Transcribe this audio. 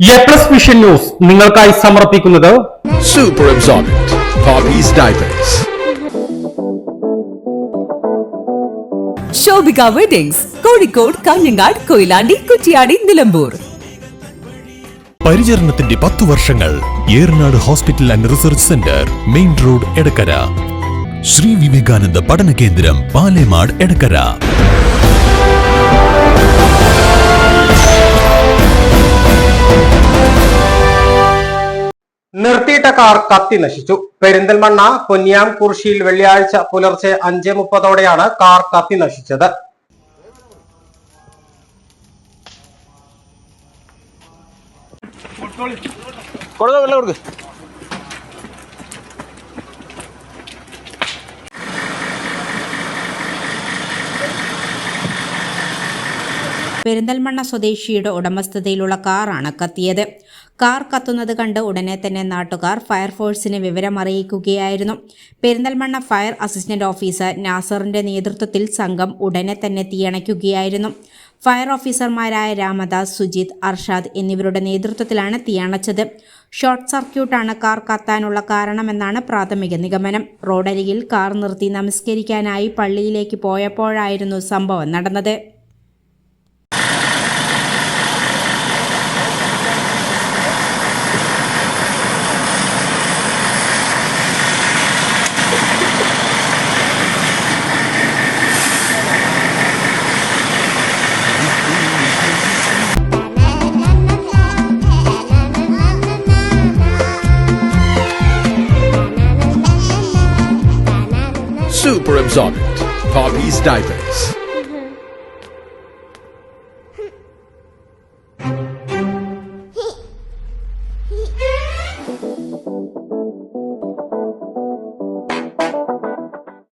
A+ vision news നിങ്ങൾക്കായി സമർപ്പിക്കുന്നത് Super Absorbent Poppy's Diapers. Shobhika weddings Kozhikode, Kanhangad, Koyilandy, Kuttiady, Nilambur. പരിചരണത്തിന്റെ 10 വർഷങ്ങൾ. Eranad hospital and research centre, main road, Edakkara. Sri Vivekananda പഠന കേന്ദ്രം, പാലേമാട്, എടക്കര. നിർത്തിയിട്ട കാർ കത്തി നശിച്ചു. പെരിന്തൽമണ്ണ പൊന്നിയാം കുർശിയിൽ വെള്ളിയാഴ്ച പുലർച്ചെ 5:30ഓടെയാണ് കാർ കത്തി നശിച്ചത്. പെരിന്തൽമണ്ണ സ്വദേശിയുടെ ഉടമസ്ഥതയിലുള്ള കാറാണ് കത്തിയത്. കാർ കത്തുന്നത് കണ്ട് ഉടനെ തന്നെ നാട്ടുകാർ ഫയർഫോഴ്സിന് വിവരമറിയിക്കുകയായിരുന്നു. പെരിന്തൽമണ്ണ ഫയർ അസിസ്റ്റന്റ് ഓഫീസർ നാസറിന്റെ നേതൃത്വത്തിൽ സംഘം ഉടനെ തന്നെ തീയണയ്ക്കുകയായിരുന്നു. ഫയർ ഓഫീസർമാരായ രാമദാസ്, സുജിത്, അർഷാദ് എന്നിവരുടെ നേതൃത്വത്തിലാണ് തീയണച്ചത്. ഷോർട്ട് സർക്യൂട്ടാണ് കാർ കത്താനുള്ള കാരണമെന്നാണ് പ്രാഥമിക നിഗമനം. റോഡരികിൽ കാർ നിർത്തി നമസ്കരിക്കാനായി പള്ളിയിലേക്ക് പോയപ്പോഴായിരുന്നു സംഭവം നടന്നത്. Super Absorbent Poppy's Diapers.